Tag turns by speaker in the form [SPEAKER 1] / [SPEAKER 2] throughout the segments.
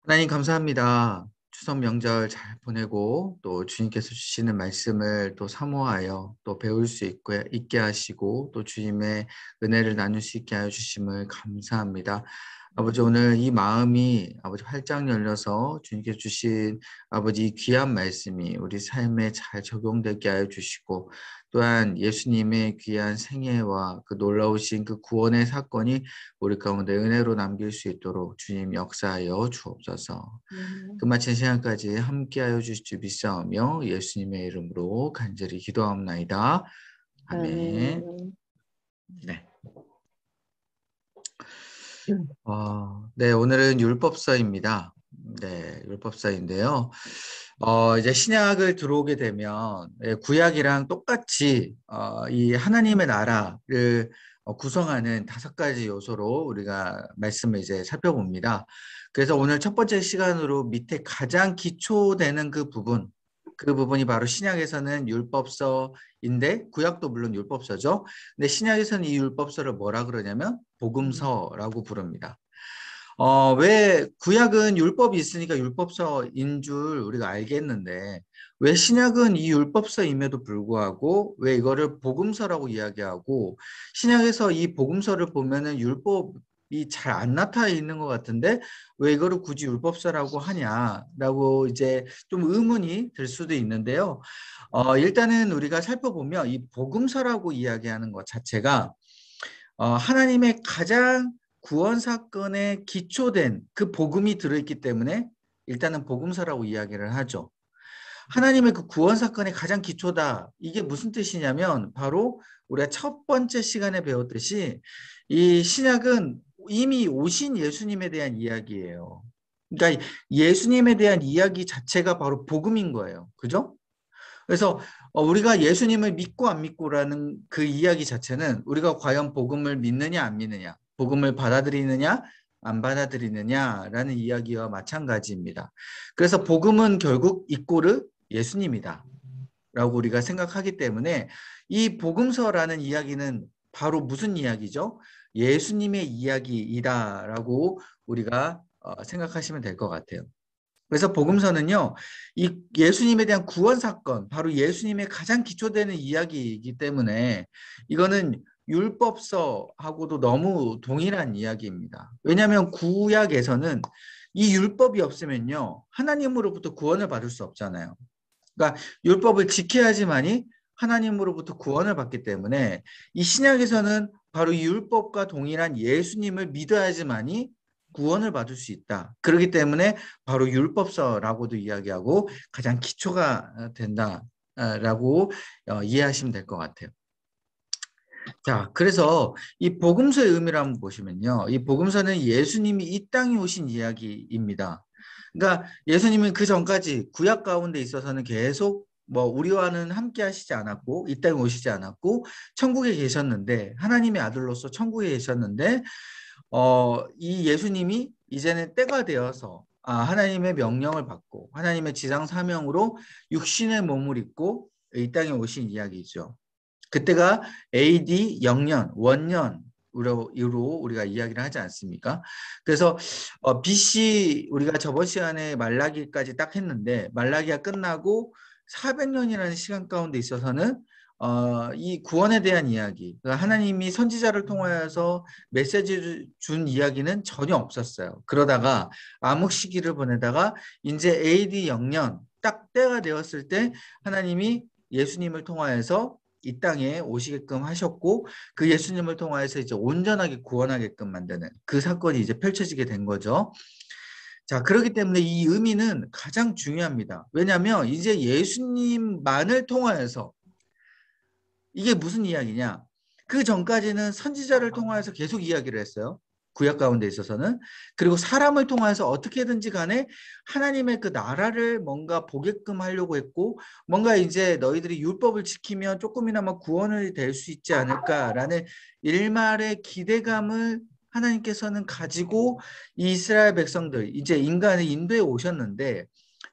[SPEAKER 1] 하나님 감사합니다. 추석 명절 잘 보내고 또 주님께서 주시는 말씀을 또 사모하여 또 배울 수 있게 하시고 또 주님의 은혜를 나눌 수 있게 하여 주심을 감사합니다. 아버지, 오늘 이 마음이 아버지 활짝 열려서 주님께서 주신 아버지 이 귀한 말씀이 우리 삶에 잘 적용되게 하여 주시고, 또한 예수님의 귀한 생애와 그 놀라우신 그 구원의 사건이 우리 가운데 은혜로 남길 수 있도록 주님 역사하여 주옵소서.
[SPEAKER 2] 음,
[SPEAKER 1] 끝마친 시간까지 함께하여 주실 줄 믿사오며 예수님의 이름으로 간절히 기도하옵나이다. 아멘.
[SPEAKER 2] 아멘.
[SPEAKER 1] 네. 네, 오늘은 율법서입니다. 네, 율법서인데요. 이제 신약을 들어오게 되면 구약이랑 똑같이 이 하나님의 나라를 구성하는 5가지 요소로 우리가 말씀을 이제 살펴봅니다. 그래서 오늘 첫 번째 시간으로 밑에 가장 기초되는 그 부분이 바로 신약에서는 율법서인데, 구약도 물론 율법서죠. 근데 신약에서는 이 율법서를 뭐라 그러냐면 복음서라고 부릅니다. 왜 구약은 율법이 있으니까 율법서인 줄 우리가 알겠는데, 왜 신약은 이 율법서임에도 불구하고 왜 이거를 복음서라고 이야기하고, 신약에서 이 복음서를 보면은 율법이 잘 안 나타나 있는 것 같은데 왜 이거를 굳이 율법서라고 하냐라고 이제 좀 의문이 들 수도 있는데요. 일단은 우리가 살펴보면 이 복음서라고 이야기하는 것 자체가 하나님의 가장 구원 사건에 기초된 그 복음이 들어있기 때문에 일단은 복음서라고 이야기를 하죠. 하나님의 그 구원 사건의 가장 기초다. 이게 무슨 뜻이냐면 바로 우리가 첫 번째 시간에 배웠듯이 이 신약은 이미 오신 예수님에 대한 이야기예요. 그러니까 예수님에 대한 이야기 자체가 바로 복음인 거예요. 그죠? 그래서 우리가 예수님을 믿고 안 믿고라는 그 이야기 자체는 우리가 과연 복음을 믿느냐 안 믿느냐, 복음을 받아들이느냐 안 받아들이느냐라는 이야기와 마찬가지입니다. 그래서 복음은 결국 이꼬르 예수님이다 라고 우리가 생각하기 때문에 이 복음서라는 이야기는 바로 무슨 이야기죠? 예수님의 이야기이다라고 우리가 생각하시면 될 것 같아요. 그래서 복음서는요, 이 예수님에 대한 구원 사건, 바로 예수님의 가장 기초되는 이야기이기 때문에 이거는 율법서하고도 너무 동일한 이야기입니다. 왜냐하면 구약에서는 이 율법이 없으면요, 하나님으로부터 구원을 받을 수 없잖아요. 그러니까 율법을 지켜야지만이 하나님으로부터 구원을 받기 때문에 이 신약에서는 바로 이 율법과 동일한 예수님을 믿어야지만이 구원을 받을 수 있다. 그렇기 때문에 바로 율법서라고도 이야기하고 가장 기초가 된다라고 이해하시면 될 것 같아요. 자, 그래서 이 복음서의 의미를 한번 보시면요. 이 복음서는 예수님이 이 땅에 오신 이야기입니다. 그러니까 예수님은 그 전까지 구약 가운데 있어서는 계속 뭐 우리와는 함께 하시지 않았고 이 땅에 오시지 않았고 천국에 계셨는데, 하나님의 아들로서 천국에 계셨는데 이 예수님이 이제는 때가 되어서 하나님의 명령을 받고 하나님의 지상 사명으로 육신의 몸을 입고 이 땅에 오신 이야기죠. 그때가 AD 0년, 원년으로 우리가 이야기를 하지 않습니까? 그래서 BC 우리가 저번 시간에 말라기까지 딱 했는데, 말라기가 끝나고 400년이라는 시간 가운데 있어서는 이 구원에 대한 이야기, 그러니까 하나님이 선지자를 통하여서 메시지를 준 이야기는 전혀 없었어요. 그러다가 암흑 시기를 보내다가 이제 AD 0년 딱 때가 되었을 때 하나님이 예수님을 통하여서 이 땅에 오시게끔 하셨고, 그 예수님을 통하여서 이제 온전하게 구원하게끔 만드는 그 사건이 이제 펼쳐지게 된 거죠. 자, 그렇기 때문에 이 의미는 가장 중요합니다. 왜냐하면 이제 예수님만을 통하여서, 이게 무슨 이야기냐? 그 전까지는 선지자를 통하여서 계속 이야기를 했어요. 구약 가운데 있어서는. 그리고 사람을 통해서 어떻게든지 간에 하나님의 그 나라를 뭔가 보게끔 하려고 했고, 뭔가 이제 너희들이 율법을 지키면 조금이나마 구원을 될 수 있지 않을까라는 일말의 기대감을 하나님께서는 가지고 이스라엘 백성들, 이제 인간을 인도에 오셨는데,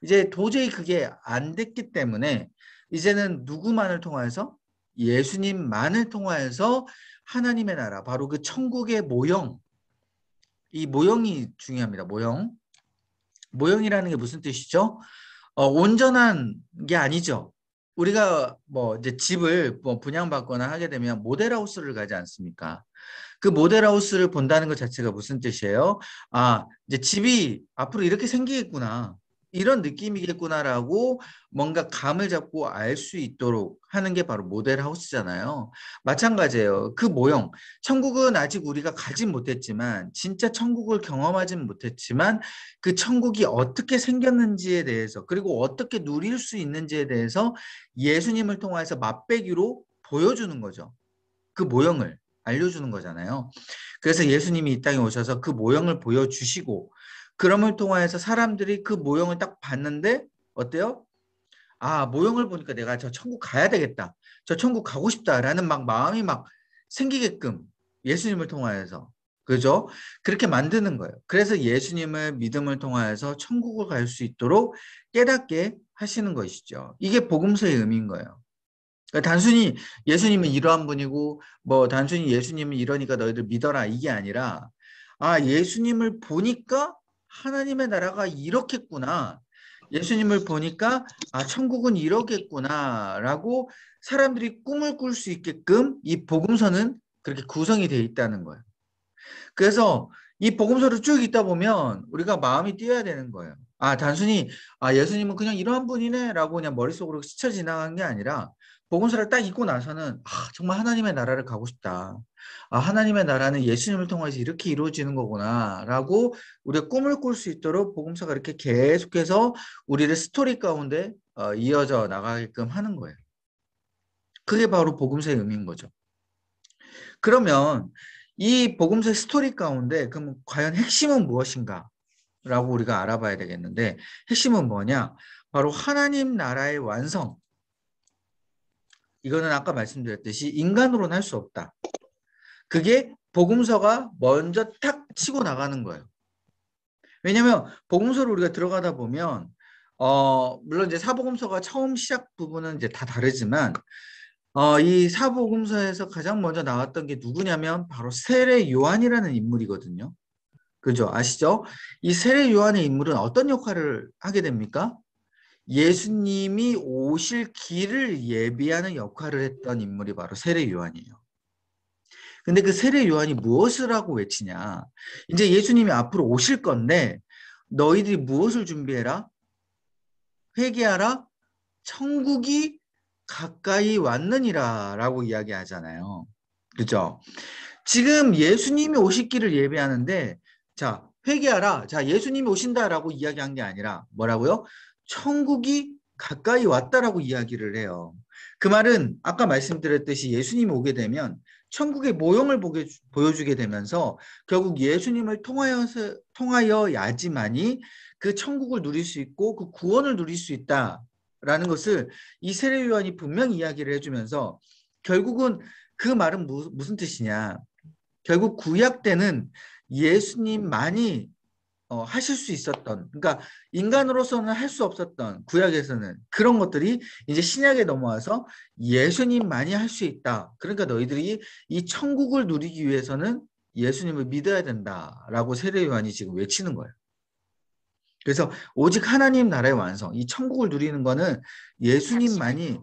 [SPEAKER 1] 이제 도저히 그게 안 됐기 때문에 이제는 누구만을 통해서, 예수님만을 통하여서 하나님의 나라, 바로 그 천국의 모형, 이 모형이 중요합니다. 모형. 모형이라는 게 무슨 뜻이죠? 온전한 게 아니죠. 우리가 뭐 이제 집을 뭐 분양받거나 하게 되면 모델하우스를 가지 않습니까? 그 모델하우스를 본다는 것 자체가 무슨 뜻이에요? 아, 이제 집이 앞으로 이렇게 생기겠구나. 이런 느낌이겠구나라고 뭔가 감을 잡고 알 수 있도록 하는 게 바로 모델하우스잖아요. 마찬가지예요. 그 모형. 천국은 아직 우리가 가진 못했지만, 진짜 천국을 경험하진 못했지만, 그 천국이 어떻게 생겼는지에 대해서, 그리고 어떻게 누릴 수 있는지에 대해서 예수님을 통해서 맛배기로 보여주는 거죠. 그 모형을 알려주는 거잖아요. 그래서 예수님이 이 땅에 오셔서 그 모형을 보여주시고, 그럼을 통해서 사람들이 그 모형을 딱 봤는데 어때요? 아, 모형을 보니까 내가 저 천국 가야 되겠다. 저 천국 가고 싶다라는 막 마음이 막 생기게끔 예수님을 통하여서. 그죠? 그렇게 만드는 거예요. 그래서 예수님을 믿음을 통하여서 천국을 갈 수 있도록 깨닫게 하시는 것이죠. 이게 복음서의 의미인 거예요. 그러니까 단순히 예수님은 이러한 분이고 뭐 단순히 예수님은 이러니까 너희들 믿어라 이게 아니라 아, 예수님을 보니까 하나님의 나라가 이렇겠구나. 예수님을 보니까 아, 천국은 이러겠구나라고 사람들이 꿈을 꿀 수 있게끔 이 복음서는 그렇게 구성이 되어 있다는 거예요. 그래서 이 복음서를 쭉 읽다 보면 우리가 마음이 뛰어야 되는 거예요. 아, 단순히 아, 예수님은 그냥 이러한 분이네라고 그냥 머릿속으로 스쳐 지나간 게 아니라 복음서를 딱 읽고 나서는 아, 정말 하나님의 나라를 가고 싶다. 아, 하나님의 나라는 예수님을 통해서 이렇게 이루어지는 거구나라고 우리가 꿈을 꿀 수 있도록 복음서가 이렇게 계속해서 우리를 스토리 가운데 이어져 나가게끔 하는 거예요. 그게 바로 복음서의 의미인 거죠. 그러면 이 복음서의 스토리 가운데 그럼 과연 핵심은 무엇인가? 라고 우리가 알아봐야 되겠는데 핵심은 뭐냐? 바로 하나님 나라의 완성. 이거는 아까 말씀드렸듯이 인간으로는 할 수 없다. 그게 복음서가 먼저 탁 치고 나가는 거예요. 왜냐하면 복음서를 우리가 들어가다 보면 물론 이제 사복음서가 처음 시작 부분은 이제 다 다르지만 이 사복음서에서 가장 먼저 나왔던 게 누구냐면 바로 세례 요한이라는 인물이거든요. 그죠? 아시죠? 이 세례 요한의 인물은 어떤 역할을 하게 됩니까? 예수님이 오실 길을 예비하는 역할을 했던 인물이 바로 세례 요한이에요. 근데 그 세례 요한이 무엇을 하고 외치냐? 이제 예수님이 앞으로 오실 건데 너희들이 무엇을 준비해라? 회개하라. 천국이 가까이 왔느니라 라고 이야기하잖아요. 그죠? 지금 예수님이 오실 길을 예배하는데 자, 회개하라. 자, 예수님이 오신다라고 이야기한 게 아니라 뭐라고요? 천국이 가까이 왔다라고 이야기를 해요. 그 말은 아까 말씀드렸듯이 예수님이 오게 되면 천국의 모형을 보여주게 되면서 결국 예수님을 통하여야지만이 그 천국을 누릴 수 있고 그 구원을 누릴 수 있다라는 것을 이 세례 요한이 분명히 이야기를 해주면서 결국은 그 말은 무슨 뜻이냐? 결국 구약 때는 예수님만이 하실 수 있었던, 그러니까 인간으로서는 할 수 없었던 구약에서는 그런 것들이 이제 신약에 넘어와서 예수님만이 할 수 있다. 그러니까 너희들이 이 천국을 누리기 위해서는 예수님을 믿어야 된다라고 세례 요한이 지금 외치는 거예요. 그래서 오직 하나님 나라의 완성, 이 천국을 누리는 거는 예수님만이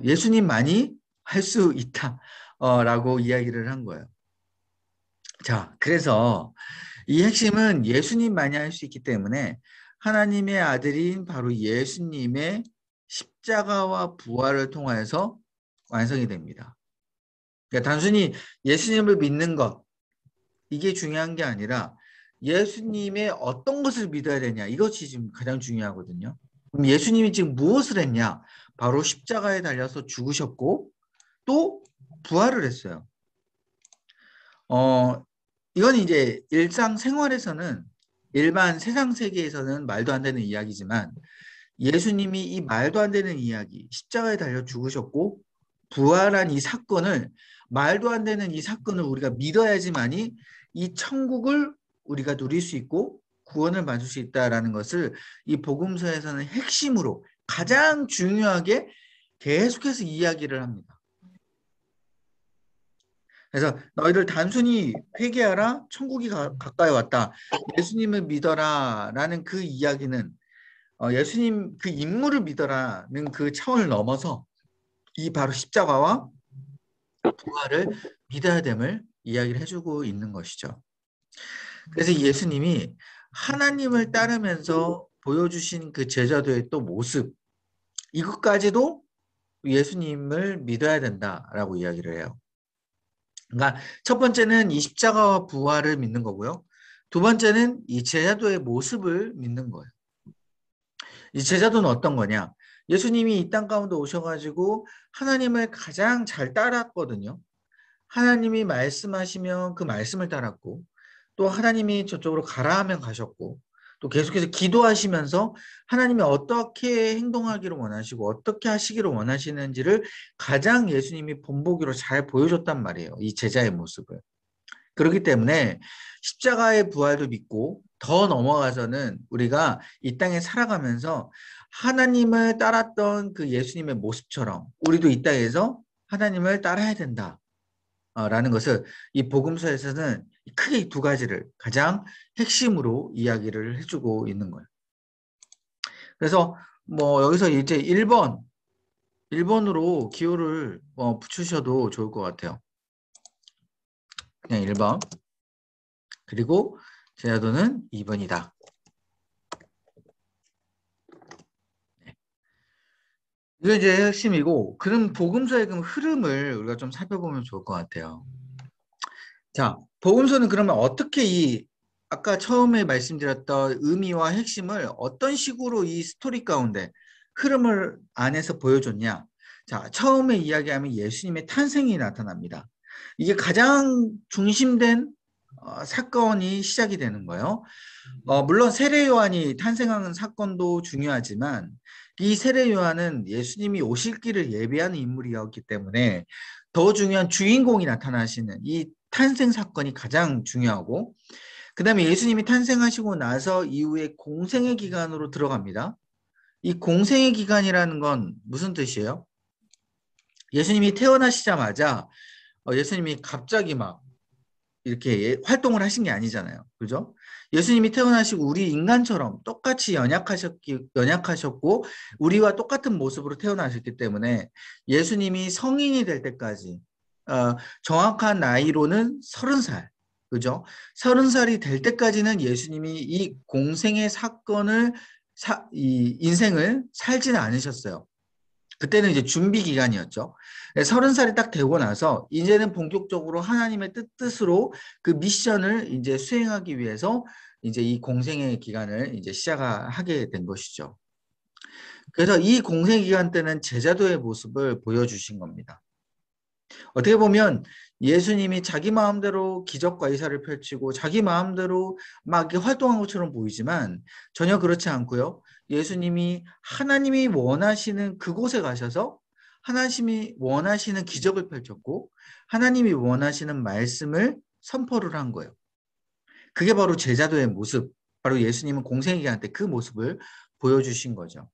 [SPEAKER 1] 예수님만이 할 수 있다라고 이야기를 한 거예요. 자, 그래서 이 핵심은 예수님만이 할 수 있기 때문에 하나님의 아들인 바로 예수님의 십자가와 부활을 통하여서 완성이 됩니다. 그러니까 단순히 예수님을 믿는 것, 이게 중요한 게 아니라 예수님의 어떤 것을 믿어야 되냐, 이것이 지금 가장 중요하거든요. 그럼 예수님이 지금 무엇을 했냐? 바로 십자가에 달려서 죽으셨고 또 부활을 했어요. 이건 이제 일상생활에서는 일반 세상 세계에서는 말도 안 되는 이야기지만 예수님이 이 말도 안 되는 이야기, 십자가에 달려 죽으셨고 부활한 이 사건을 말도 안 되는 이 사건을 우리가 믿어야지만이 이 천국을 우리가 누릴 수 있고 구원을 받을 수 있다라는 것을 이 복음서에서는 핵심으로 가장 중요하게 계속해서 이야기를 합니다. 그래서 너희들 단순히 회개하라, 천국이 가까이 왔다, 예수님을 믿어라라는 그 이야기는 예수님 그 인물을 믿어라는 그 차원을 넘어서 이 바로 십자가와 부활을 믿어야 됨을 이야기를 해주고 있는 것이죠. 그래서 예수님이 하나님을 따르면서 보여주신 그 제자도의 또 모습, 이것까지도 예수님을 믿어야 된다라고 이야기를 해요. 그러니까 첫 번째는 이 십자가와 부활을 믿는 거고요. 두 번째는 이 제자도의 모습을 믿는 거예요. 이 제자도는 어떤 거냐? 예수님이 이 땅 가운데 오셔가지고 하나님을 가장 잘 따랐거든요. 하나님이 말씀하시면 그 말씀을 따랐고, 또 하나님이 저쪽으로 가라 하면 가셨고, 또 계속해서 기도하시면서 하나님이 어떻게 행동하기를 원하시고 어떻게 하시기를 원하시는지를 가장 예수님이 본보기로 잘 보여줬단 말이에요. 이 제자의 모습을. 그렇기 때문에 십자가의 부활도 믿고 더 넘어가서는 우리가 이 땅에 살아가면서 하나님을 따랐던 그 예수님의 모습처럼 우리도 이 땅에서 하나님을 따라야 된다. 라는 것을 이 복음서에서는 크게 두 가지를 가장 핵심으로 이야기를 해주고 있는 거예요. 그래서 뭐 여기서 이제 1번으로 기호를 붙이셔도 좋을 것 같아요. 그냥 1번. 그리고 제자도는 2번이다. 이게 이제 핵심이고, 그럼 복음서의 그 흐름을 우리가 좀 살펴보면 좋을 것 같아요. 자, 복음서는 그러면 어떻게 아까 처음에 말씀드렸던 의미와 핵심을 어떤 식으로 이 스토리 가운데 흐름을 안에서 보여줬냐? 자, 처음에 이야기하면 예수님의 탄생이 나타납니다. 이게 가장 중심된 사건이 시작이 되는 거예요. 물론 세례 요한이 탄생하는 사건도 중요하지만 이 세례 요한은 예수님이 오실 길을 예비하는 인물이었기 때문에 더 중요한 주인공이 나타나시는 이 탄생 사건이 가장 중요하고, 그 다음에 예수님이 탄생하시고 나서 이후에 공생의 기간으로 들어갑니다. 이 공생의 기간이라는 건 무슨 뜻이에요? 예수님이 태어나시자마자 예수님이 갑자기 막 이렇게 활동을 하신 게 아니잖아요. 그죠? 예수님이 태어나시고 우리 인간처럼 똑같이 연약하셨고 우리와 똑같은 모습으로 태어나셨기 때문에 예수님이 성인이 될 때까지 정확한 나이로는 30살. 그죠? 30살이 될 때까지는 예수님이 이 공생의 사건을 이 인생을 살지는 않으셨어요. 그때는 이제 준비 기간이었죠. 30살이 딱 되고 나서 이제는 본격적으로 하나님의 뜻으로 그 미션을 이제 수행하기 위해서 이제 이 공생의 기간을 이제 시작하게 된 것이죠. 그래서 이 공생 기간 때는 제자도의 모습을 보여주신 겁니다. 어떻게 보면 예수님이 자기 마음대로 기적과 이사를 펼치고 자기 마음대로 막 활동한 것처럼 보이지만 전혀 그렇지 않고요. 예수님이 하나님이 원하시는 그곳에 가셔서 하나님이 원하시는 기적을 펼쳤고 하나님이 원하시는 말씀을 선포를 한 거예요. 그게 바로 제자도의 모습, 바로 예수님은 공생애기한테 그 모습을 보여주신 거죠.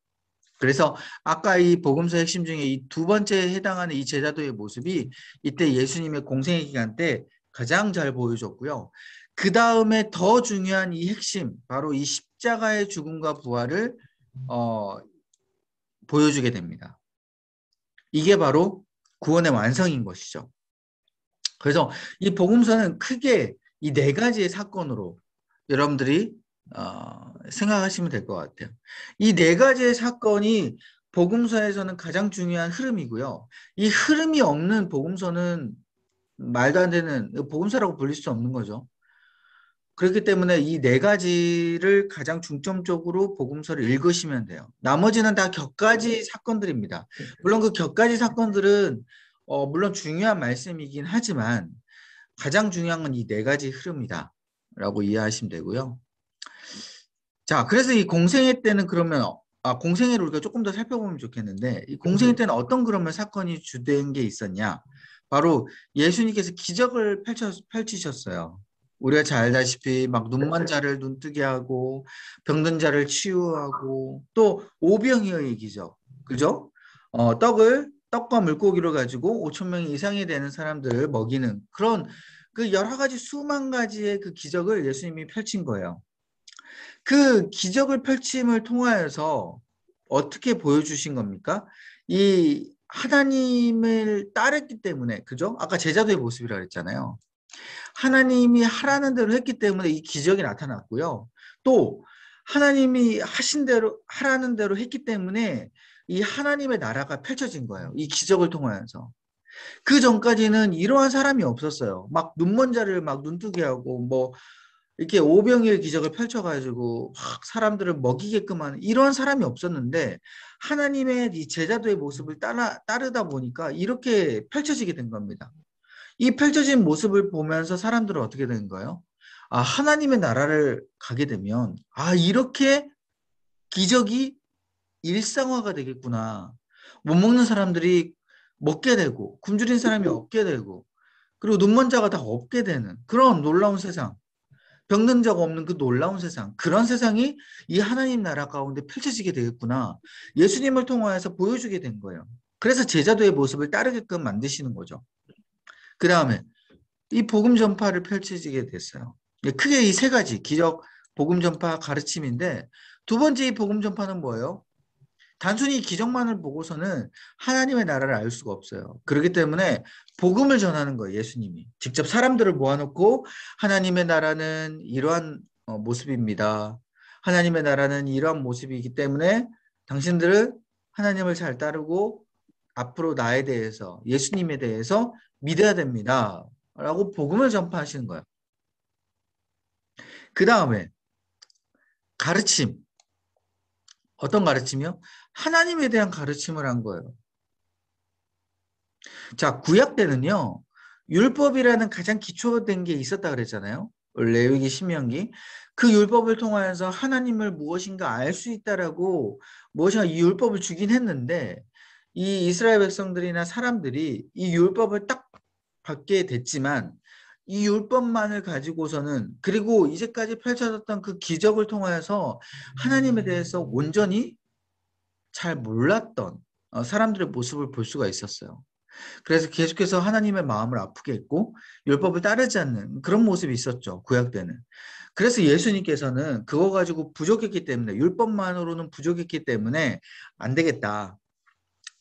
[SPEAKER 1] 그래서 아까 이 복음서 핵심 중에 이 두 번째에 해당하는 이 제자도의 모습이 이때 예수님의 공생의 기간 때 가장 잘 보여줬고요. 그 다음에 더 중요한 이 핵심, 바로 이 십자가의 죽음과 부활을 보여주게 됩니다. 이게 바로 구원의 완성인 것이죠. 그래서 이 복음서는 크게 이 네 가지의 사건으로 여러분들이 생각하시면 될 것 같아요. 이 네 가지의 사건이 복음서에서는 가장 중요한 흐름이고요. 이 흐름이 없는 복음서는 말도 안 되는 복음서라고 불릴 수 없는 거죠. 그렇기 때문에 이 네 가지를 가장 중점적으로 복음서를 읽으시면 돼요. 나머지는 다 격가지 사건들입니다. 물론 그 격가지 사건들은 물론 중요한 말씀이긴 하지만 가장 중요한 건 이 네 가지 흐름이다 라고 이해하시면 되고요. 자, 그래서 이 공생애 때는 그러면 공생애를 우리가 조금 더 살펴보면 좋겠는데 이 공생애 때는 어떤 그러면 사건이 주된 게 있었냐? 바로 예수님께서 기적을 펼치셨어요. 우리가 잘 알다시피 막 눈만 자를 눈뜨게 하고 병든 자를 치유하고 또 오병이어의 기적, 그죠? 떡을 떡과 물고기를 가지고 5천 명 이상이 되는 사람들을 먹이는 그런 그 여러 가지 수만 가지의 그 기적을 예수님이 펼친 거예요. 그 기적을 펼침을 통하여서 어떻게 보여주신 겁니까? 이 하나님을 따랐기 때문에, 그죠? 아까 제자도의 모습이라고 했잖아요. 하나님이 하라는 대로 했기 때문에 이 기적이 나타났고요. 또 하나님이 하신 대로 하라는 대로 했기 때문에 이 하나님의 나라가 펼쳐진 거예요. 이 기적을 통하여서. 그 전까지는 이러한 사람이 없었어요. 막 눈먼 자를 막 눈뜨게 하고 뭐 이렇게 오병이의 기적을 펼쳐가지고 확 사람들을 먹이게끔 하는 이러한 사람이 없었는데 하나님의 이 제자도의 모습을 따르다 보니까 이렇게 펼쳐지게 된 겁니다. 이 펼쳐진 모습을 보면서 사람들은 어떻게 되는 거예요? 아, 하나님의 나라를 가게 되면 아, 이렇게 기적이 일상화가 되겠구나. 못 먹는 사람들이 먹게 되고 굶주린 사람이 없게 되고 그리고 눈먼 자가 다 없게 되는 그런 놀라운 세상. 병든 적 없는 그 놀라운 세상. 그런 세상이 이 하나님 나라 가운데 펼쳐지게 되겠구나. 예수님을 통하여서 보여주게 된 거예요. 그래서 제자도의 모습을 따르게끔 만드시는 거죠. 그 다음에 이 복음 전파를 펼쳐지게 됐어요. 크게 이 세 가지 기적, 복음 전파, 가르침인데 두 번째 이 복음 전파는 뭐예요? 단순히 기적만을 보고서는 하나님의 나라를 알 수가 없어요. 그렇기 때문에 복음을 전하는 거예요. 예수님이 직접 사람들을 모아놓고 하나님의 나라는 이러한 모습입니다. 하나님의 나라는 이러한 모습이기 때문에 당신들은 하나님을 잘 따르고 앞으로 나에 대해서 예수님에 대해서 믿어야 됩니다. 라고 복음을 전파하시는 거예요. 그 다음에 가르침. 어떤 가르침이요? 하나님에 대한 가르침을 한 거예요. 자, 구약 때는요. 율법이라는 가장 기초된 게 있었다 그랬잖아요. 레위기, 신명기. 그 율법을 통하여서 하나님을 무엇인가 알 수 있다라고 무엇인가 이 율법을 주긴 했는데 이 이스라엘 백성들이나 사람들이 이 율법을 딱 받게 됐지만 이 율법만을 가지고서는 그리고 이제까지 펼쳐졌던 그 기적을 통하여서 하나님에 대해서 온전히 잘 몰랐던 사람들의 모습을 볼 수가 있었어요. 그래서 계속해서 하나님의 마음을 아프게 했고 율법을 따르지 않는 그런 모습이 있었죠. 구약 때는. 그래서 예수님께서는 그거 가지고 부족했기 때문에 율법만으로는 부족했기 때문에 안 되겠다.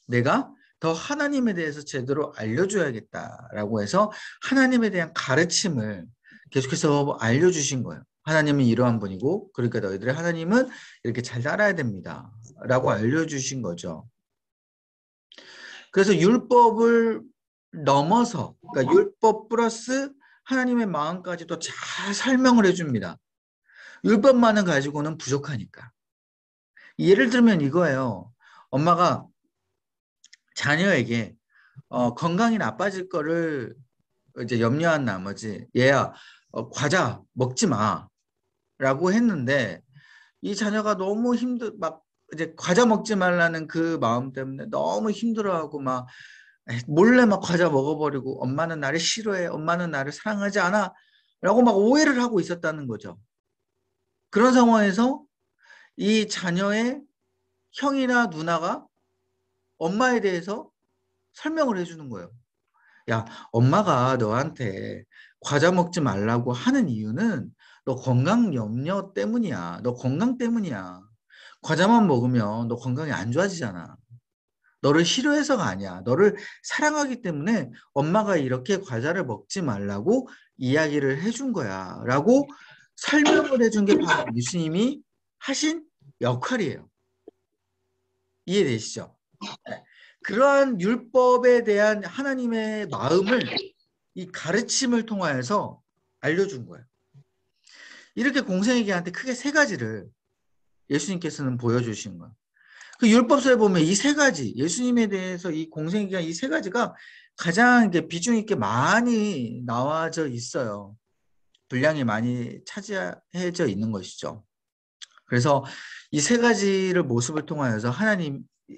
[SPEAKER 1] 내가 더 하나님에 대해서 제대로 알려줘야겠다라고 해서 하나님에 대한 가르침을 계속해서 알려주신 거예요. 하나님은 이러한 분이고 그러니까 너희들의 하나님은 이렇게 잘 따라야 됩니다. 라고 알려주신 거죠. 그래서 율법을 넘어서 그러니까 율법 플러스 하나님의 마음까지도 잘 설명을 해줍니다. 율법만은 가지고는 부족하니까. 예를 들면 이거예요. 엄마가 자녀에게 건강이 나빠질 거를 이제 염려한 나머지 얘야 과자 먹지 마라고 했는데 이 자녀가 너무 막 이제 과자 먹지 말라는 그 마음 때문에 너무 힘들어하고 막 몰래 막 과자 먹어버리고 엄마는 나를 싫어해, 엄마는 나를 사랑하지 않아 라고 막 오해를 하고 있었다는 거죠. 그런 상황에서 이 자녀의 형이나 누나가 엄마에 대해서 설명을 해주는 거예요. 야, 엄마가 너한테 과자 먹지 말라고 하는 이유는 너 건강 염려 때문이야. 너 건강 때문이야. 과자만 먹으면 너 건강이 안 좋아지잖아. 너를 싫어해서가 아니야. 너를 사랑하기 때문에 엄마가 이렇게 과자를 먹지 말라고 이야기를 해준 거야. 라고 설명을 해준 게 바로 예수님이 하신 역할이에요. 이해되시죠? 네. 그러한 율법에 대한 하나님의 마음을 이 가르침을 통하여서 알려준 거예요. 이렇게 공생애기한테 크게 세 가지를 예수님께서는 보여주신 거예요. 그 율법서에 보면 이 세 가지, 예수님에 대해서 이 공생애기가 이 세 가지가 가장 비중 있게 많이 나와져 있어요. 분량이 많이 차지해져 있는 것이죠. 그래서 이 세 가지를 모습을 통하여서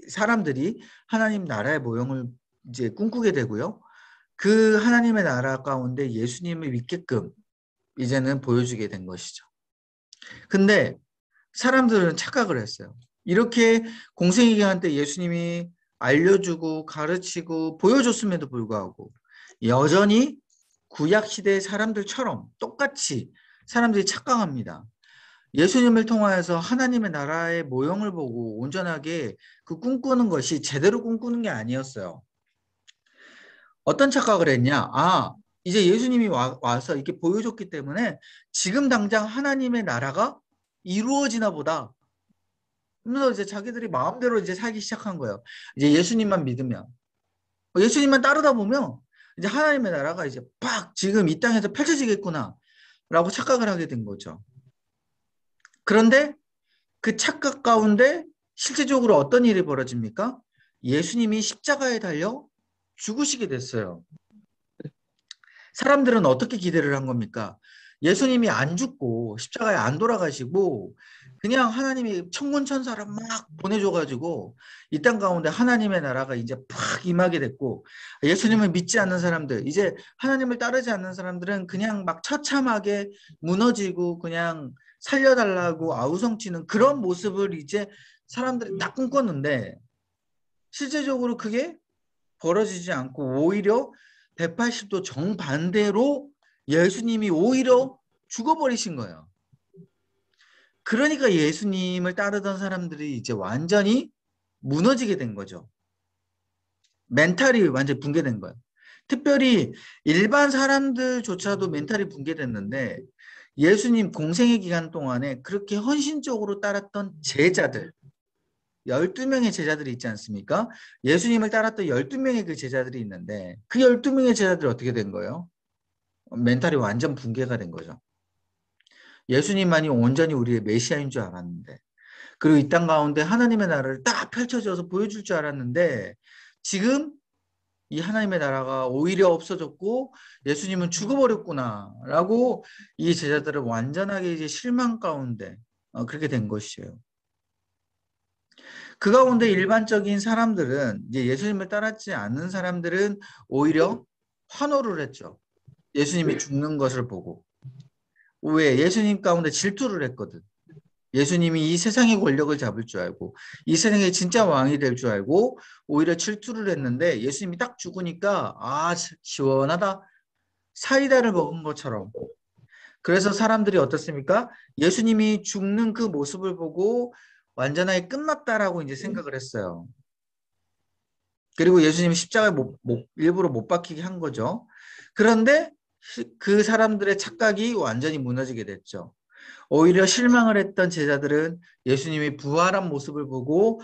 [SPEAKER 1] 사람들이 하나님 나라의 모형을 이제 꿈꾸게 되고요. 그 하나님의 나라 가운데 예수님을 믿게끔 이제는 보여주게 된 것이죠. 근데 사람들은 착각을 했어요. 이렇게 공생애기한테 예수님이 알려주고 가르치고 보여줬음에도 불구하고 여전히 구약시대의 사람들처럼 똑같이 사람들이 착각합니다. 예수님을 통하여서 하나님의 나라의 모형을 보고 온전하게 그 꿈꾸는 것이 제대로 꿈꾸는 게 아니었어요. 어떤 착각을 했냐? 이제 예수님이 와서 이렇게 보여줬기 때문에 지금 당장 하나님의 나라가 이루어지나 보다. 그러면서 이제 자기들이 마음대로 이제 살기 시작한 거예요. 이제 예수님만 믿으면. 예수님만 따르다 보면 이제 하나님의 나라가 이제 팍 지금 이 땅에서 펼쳐지겠구나 라고 착각을 하게 된 거죠. 그런데 그 착각 가운데 실제적으로 어떤 일이 벌어집니까? 예수님이 십자가에 달려 죽으시게 됐어요. 사람들은 어떻게 기대를 한 겁니까? 예수님이 안 죽고 십자가에 안 돌아가시고 그냥 하나님이 천군천사를 막 보내줘가지고 이 땅 가운데 하나님의 나라가 이제 팍 임하게 됐고 예수님을 믿지 않는 사람들, 이제 하나님을 따르지 않는 사람들은 그냥 막 처참하게 무너지고 그냥 살려달라고 아우성치는 그런 모습을 이제 사람들이 딱 꿈꿨는데 실제적으로 그게 벌어지지 않고 오히려 180도 정반대로 예수님이 오히려 죽어버리신 거예요. 그러니까 예수님을 따르던 사람들이 이제 완전히 무너지게 된 거죠. 멘탈이 완전히 붕괴된 거예요. 특별히 일반 사람들조차도 멘탈이 붕괴됐는데 예수님 공생의 기간 동안에 그렇게 헌신적으로 따랐던 제자들, 12명의 제자들이 있지 않습니까? 예수님을 따랐던 12명의 그 제자들이 있는데 그 12명의 제자들이 어떻게 된 거예요? 멘탈이 완전 붕괴가 된 거죠. 예수님만이 온전히 우리의 메시아인 줄 알았는데 그리고 이 땅 가운데 하나님의 나라를 딱 펼쳐져서 보여줄 줄 알았는데 지금 이 하나님의 나라가 오히려 없어졌고 예수님은 죽어버렸구나 라고 이 제자들은 완전하게 이제 실망 가운데 그렇게 된 것이에요. 그 가운데 일반적인 사람들은 이제 예수님을 따랐지 않는 사람들은 오히려 환호를 했죠. 예수님이 죽는 것을 보고. 왜? 예수님 가운데 질투를 했거든. 예수님이 이 세상의 권력을 잡을 줄 알고 이 세상의 진짜 왕이 될 줄 알고 오히려 질투를 했는데 예수님이 딱 죽으니까 시원하다. 사이다를 먹은 것처럼. 그래서 사람들이 어떻습니까? 예수님이 죽는 그 모습을 보고 완전하게 끝났다라고 이제 생각을 했어요. 그리고 예수님이 십자가에 일부러 못 박히게 한 거죠. 그런데 그 사람들의 착각이 완전히 무너지게 됐죠. 오히려 실망을 했던 제자들은 예수님이 부활한 모습을 보고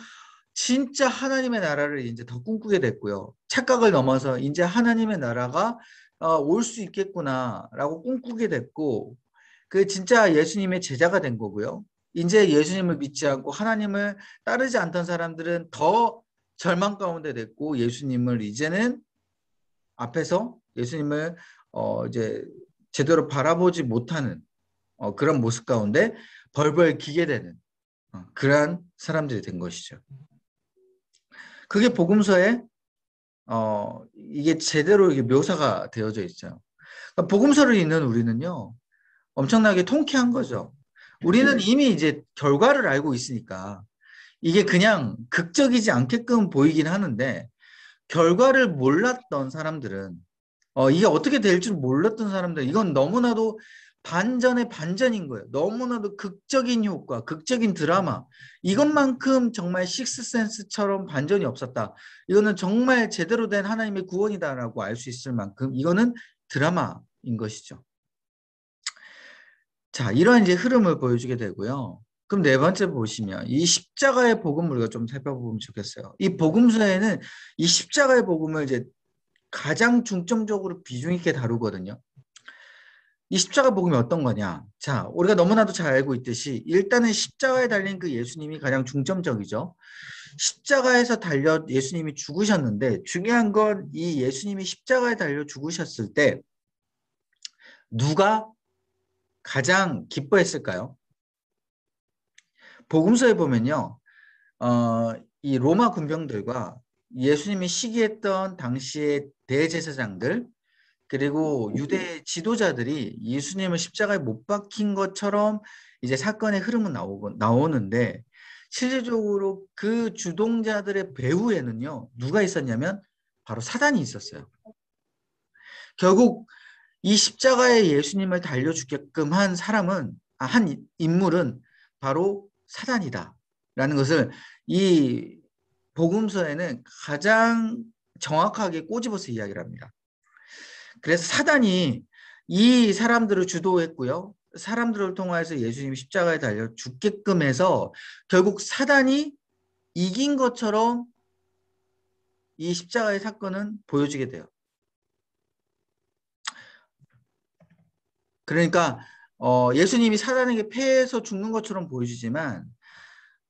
[SPEAKER 1] 진짜 하나님의 나라를 이제 더 꿈꾸게 됐고요. 착각을 넘어서 이제 하나님의 나라가 올 수 있겠구나라고 꿈꾸게 됐고, 그 진짜 예수님의 제자가 된 거고요. 이제 예수님을 믿지 않고 하나님을 따르지 않던 사람들은 더 절망 가운데 됐고, 예수님을 이제는 앞에서 예수님을 이제 제대로 바라보지 못하는 그런 모습 가운데 벌벌 기게 되는 그러한 사람들이 된 것이죠. 그게 복음서에 이게 제대로 이게 묘사가 되어져 있어요. 그러니까 복음서를 읽는 우리는요, 엄청나게 통쾌한 거죠. 우리는 이미 이제 결과를 알고 있으니까 이게 그냥 극적이지 않게끔 보이긴 하는데 결과를 몰랐던 사람들은 이게 어떻게 될 줄 몰랐던 사람들 이건 너무나도 반전의 반전인 거예요. 너무나도 극적인 효과, 극적인 드라마 이것만큼 정말 식스센스처럼 반전이 없었다. 이거는 정말 제대로 된 하나님의 구원이다라고 알 수 있을 만큼 이거는 드라마인 것이죠. 자, 이런 이제 흐름을 보여주게 되고요. 그럼 네 번째 보시면 이 십자가의 복음을 우리가 좀 살펴보면 좋겠어요. 이 복음서에는 이 십자가의 복음을 이제 가장 중점적으로 비중 있게 다루거든요. 이 십자가 복음이 어떤 거냐? 자, 우리가 너무나도 잘 알고 있듯이 일단은 십자가에 달린 그 예수님이 가장 중점적이죠. 십자가에서 달려 예수님이 죽으셨는데 중요한 건 이 예수님이 십자가에 달려 죽으셨을 때 누가 가장 기뻐했을까요? 복음서에 보면요. 이 로마 군병들과 예수님이 시기했던 당시의 대제사장들 그리고 유대 지도자들이 예수님을 십자가에 못 박힌 것처럼 이제 사건의 흐름은 나오는데 실질적으로 그 주동자들의 배후에는요, 누가 있었냐면 바로 사단이 있었어요. 결국 이 십자가에 예수님을 달려 죽게끔 한 사람은, 한 인물은 바로 사단이다 라는 것을 이 복음서에는 가장 정확하게 꼬집어서 이야기를 합니다. 그래서 사단이 이 사람들을 주도했고요. 사람들을 통해서 예수님이 십자가에 달려 죽게끔 해서 결국 사단이 이긴 것처럼 이 십자가의 사건은 보여지게 돼요. 그러니까 예수님이 사단에게 패해서 죽는 것처럼 보여지지만,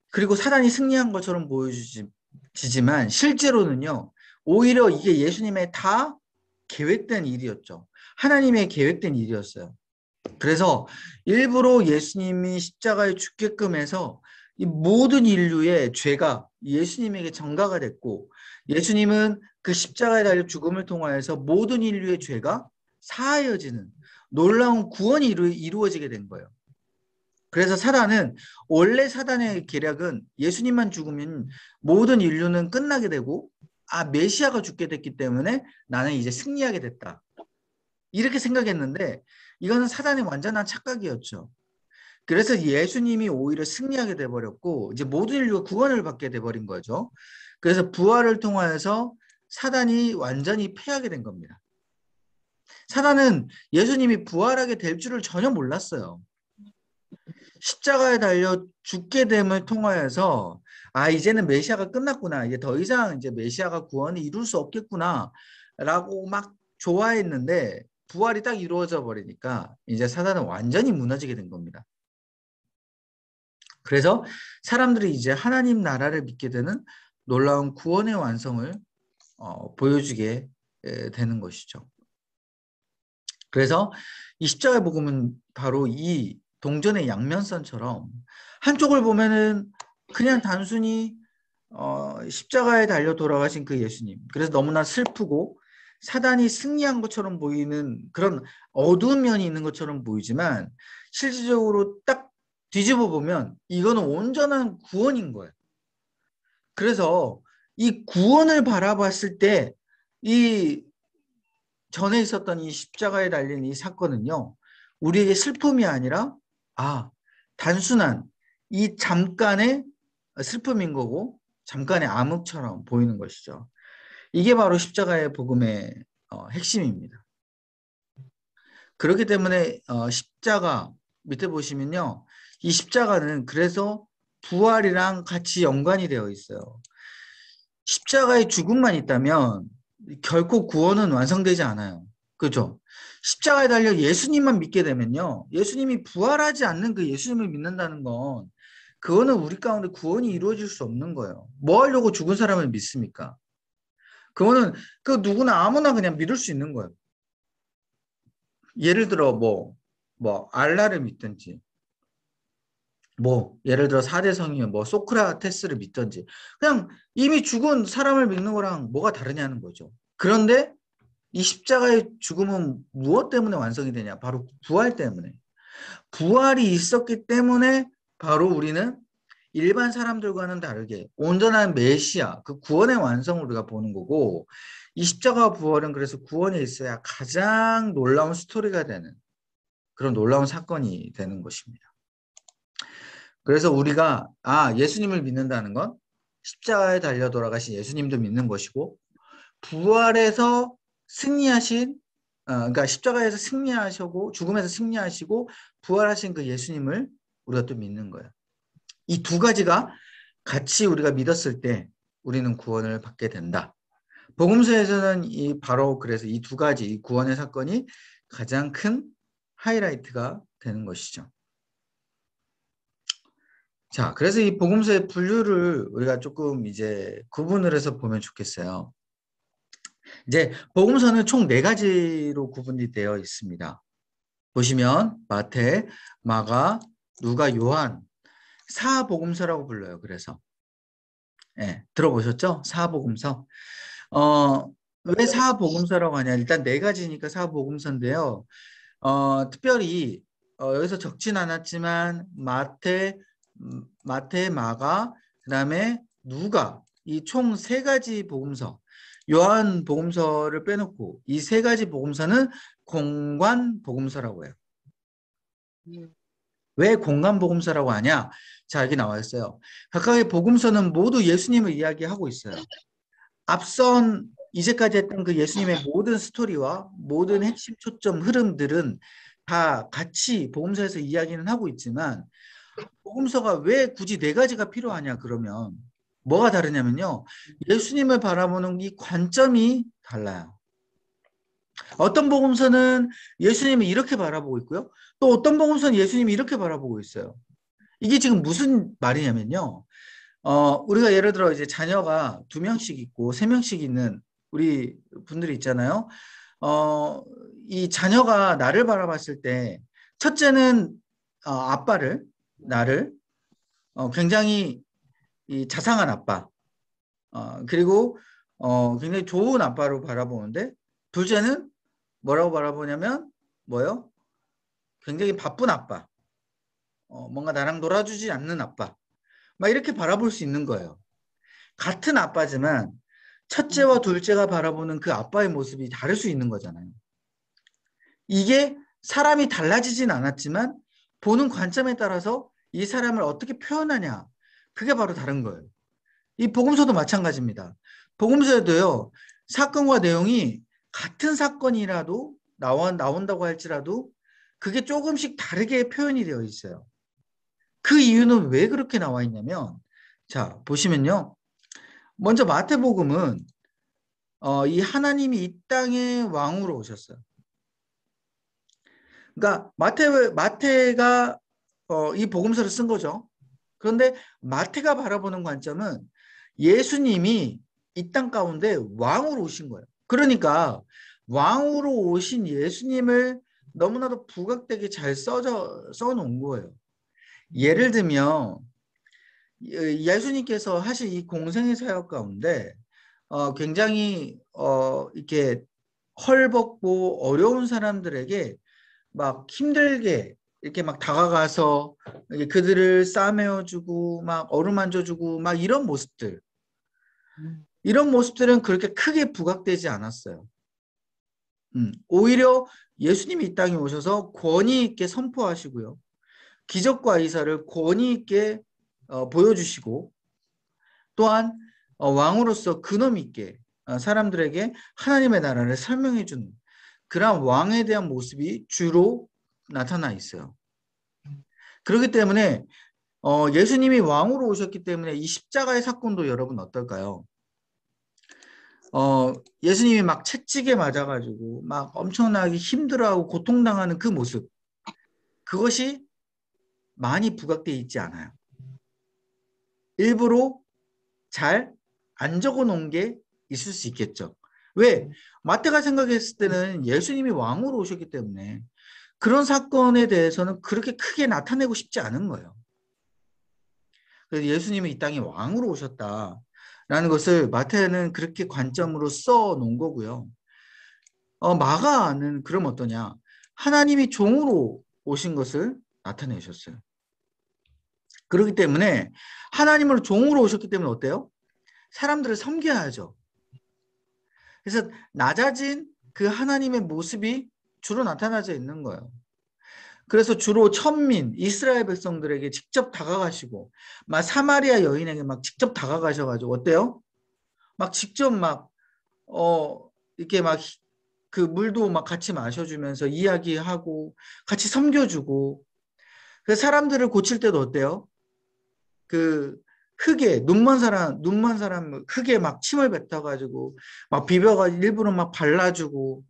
[SPEAKER 1] 그리고 사단이 승리한 것처럼 보여지지만 실제로는요, 오히려 이게 예수님의 다 계획된 일이었죠. 하나님의 계획된 일이었어요. 그래서 일부러 예수님이 십자가에 죽게끔 해서 이 모든 인류의 죄가 예수님에게 전가가 됐고, 예수님은 그 십자가에 달려 죽음을 통하여서 모든 인류의 죄가 사하여지는 놀라운 구원이 이루어지게 된 거예요. 그래서 사단은, 원래 사단의 계략은 예수님만 죽으면 모든 인류는 끝나게 되고, 메시아가 죽게 됐기 때문에 나는 이제 승리하게 됐다, 이렇게 생각했는데 이거는 사단의 완전한 착각이었죠. 그래서 예수님이 오히려 승리하게 돼버렸고 이제 모든 인류가 구원을 받게 돼버린 거죠. 그래서 부활을 통하여서 사단이 완전히 패하게 된 겁니다. 사단은 예수님이 부활하게 될 줄을 전혀 몰랐어요. 십자가에 달려 죽게 됨을 통하여서 이제는 메시아가 끝났구나, 이제 더 이상 이제 메시아가 구원을 이룰 수 없겠구나 라고 막 좋아했는데, 부활이 딱 이루어져 버리니까 이제 사단은 완전히 무너지게 된 겁니다. 그래서 사람들이 이제 하나님 나라를 믿게 되는 놀라운 구원의 완성을 보여주게 되는 것이죠. 그래서 이 십자가의 복음은 바로 이 동전의 양면선처럼, 한쪽을 보면은 그냥 단순히 십자가에 달려 돌아가신 그 예수님, 그래서 너무나 슬프고 사단이 승리한 것처럼 보이는 그런 어두운 면이 있는 것처럼 보이지만, 실질적으로 딱 뒤집어 보면 이거는 온전한 구원인 거예요. 그래서 이 구원을 바라봤을 때 이 전에 있었던 이 십자가에 달린 이 사건은요, 우리에게 슬픔이 아니라 단순한 이 잠깐의 슬픔인 거고 잠깐의 암흑처럼 보이는 것이죠. 이게 바로 십자가의 복음의 핵심입니다. 그렇기 때문에 십자가 밑에 보시면요, 이 십자가는 그래서 부활이랑 같이 연관이 되어 있어요. 십자가의 죽음만 있다면 결코 구원은 완성되지 않아요. 그죠? 십자가에 달려 예수님만 믿게 되면요, 예수님이 부활하지 않는 그 예수님을 믿는다는 건, 그거는 우리 가운데 구원이 이루어질 수 없는 거예요. 뭐 하려고 죽은 사람을 믿습니까? 그거는 그 누구나 아무나 그냥 믿을 수 있는 거예요. 예를 들어 알라를 믿든지, 예를 들어 4대 성이면 소크라테스를 믿든지, 그냥 이미 죽은 사람을 믿는 거랑 뭐가 다르냐는 거죠. 그런데 이 십자가의 죽음은 무엇 때문에 완성이 되냐? 바로 부활 때문에. 부활이 있었기 때문에 바로 우리는 일반 사람들과는 다르게 온전한 메시아, 그 구원의 완성을 우리가 보는 거고, 이 십자가 부활은 그래서 구원에 있어야 가장 놀라운 스토리가 되는 그런 놀라운 사건이 되는 것입니다. 그래서 우리가 예수님을 믿는다는 건 십자가에 달려 돌아가신 예수님도 믿는 것이고, 부활에서 승리하신, 그러니까 십자가에서 승리하시고 죽음에서 승리하시고 부활하신 그 예수님을 우리가 또 믿는 거예요. 이 두 가지가 같이 우리가 믿었을 때 우리는 구원을 받게 된다. 복음서에서는 바로 그래서 이 두 가지, 이 구원의 사건이 가장 큰 하이라이트가 되는 것이죠. 자, 그래서 이 복음서의 분류를 우리가 조금 이제 구분을 해서 보면 좋겠어요. 이제 복음서는 총 4가지로 구분이 되어 있습니다. 보시면 마태, 마가, 누가, 요한, 사복음서라고 불러요. 그래서 들어보셨죠? 사복음서. 왜 사복음서라고 하냐? 일단 4가지니까 사복음서인데요. 특별히 여기서 적진 않았지만 마태, 마태, 마가, 그다음에 누가, 이 총 세 가지 복음서, 요한 복음서를 빼놓고 이 세 가지 복음서는 공관 복음서라고 해요. 왜 공관 복음서라고 하냐? 자, 여기 나와 있어요. 각각의 복음서는 모두 예수님을 이야기하고 있어요. 앞선 이제까지 했던 그 예수님의 모든 스토리와 모든 핵심 초점 흐름들은 다 같이 복음서에서 이야기는 하고 있지만, 복음서가 왜 굳이 네 가지가 필요하냐 그러면 뭐가 다르냐면요, 예수님을 바라보는 이 관점이 달라요. 어떤 복음서는 예수님을 이렇게 바라보고 있고요, 또 어떤 복음서는 예수님이 이렇게 바라보고 있어요. 이게 지금 무슨 말이냐면요, 우리가 예를 들어 이제 자녀가 2명씩 있고 3명씩 있는 우리 분들이 있잖아요. 이 자녀가 나를 바라봤을 때, 첫째는 아빠를, 나를 굉장히 이 자상한 아빠, 그리고 굉장히 좋은 아빠로 바라보는데, 둘째는 뭐라고 바라보냐면 뭐요? 굉장히 바쁜 아빠, 뭔가 나랑 놀아주지 않는 아빠, 막 이렇게 바라볼 수 있는 거예요. 같은 아빠지만 첫째와 둘째가 바라보는 그 아빠의 모습이 다를 수 있는 거잖아요. 이게 사람이 달라지진 않았지만 보는 관점에 따라서 이 사람을 어떻게 표현하냐, 그게 바로 다른 거예요. 이 복음서도 마찬가지입니다. 복음서에도요, 사건과 내용이 같은 사건이라도 나온다고 할지라도 그게 조금씩 다르게 표현이 되어 있어요. 그 이유는 왜 그렇게 나와 있냐면, 자, 보시면요. 먼저 마태복음은 이 하나님이 이 땅에 왕으로 오셨어요. 그러니까 마태가 이 복음서를 쓴 거죠. 그런데 마태가 바라보는 관점은 예수님이 이 땅 가운데 왕으로 오신 거예요. 그러니까 왕으로 오신 예수님을 너무나도 부각되게 잘 써놓은 거예요. 예를 들면 예수님께서 하신 이 공생의 사역 가운데 굉장히 이렇게 헐벗고 어려운 사람들에게 막 힘들게 이렇게 막 다가가서 그들을 싸매어주고 막 어루만져주고 막 이런 모습들은 그렇게 크게 부각되지 않았어요. 오히려 예수님이 이 땅에 오셔서 권위 있게 선포하시고요, 기적과 이사를 권위 있게 보여주시고, 또한 왕으로서 근엄 있게 사람들에게 하나님의 나라를 설명해 주는 그런 왕에 대한 모습이 주로 나타나 있어요. 그렇기 때문에 예수님이 왕으로 오셨기 때문에 이 십자가의 사건도 여러분 어떨까요? 예수님이 막 채찍에 맞아가지고 막 엄청나게 힘들어하고 고통당하는 그 모습, 그것이 많이 부각되어 있지 않아요. 일부러 잘 안 적어 놓은 게 있을 수 있겠죠. 왜? 마태가 생각했을 때는 예수님이 왕으로 오셨기 때문에 그런 사건에 대해서는 그렇게 크게 나타내고 싶지 않은 거예요. 그래서 예수님이 이 땅에 왕으로 오셨다라는 것을 마태는 그렇게 관점으로 써 놓은 거고요. 마가는 그럼 어떠냐? 하나님이 종으로 오신 것을 나타내셨어요. 그렇기 때문에 하나님으로 종으로 오셨기 때문에 어때요? 사람들을 섬겨야죠. 그래서 낮아진 그 하나님의 모습이 주로 나타나져 있는 거예요. 그래서 주로 천민, 이스라엘 백성들에게 직접 다가가시고, 막 사마리아 여인에게 막 직접 다가가셔가지고, 어때요? 막 직접 막, 이렇게 막 그 물도 막 같이 마셔주면서 이야기하고, 같이 섬겨주고, 그 사람들을 고칠 때도 어때요? 그 흙에, 눈먼 사람 흙에 막 침을 뱉어가지고, 막 비벼가 일부러 막 발라주고,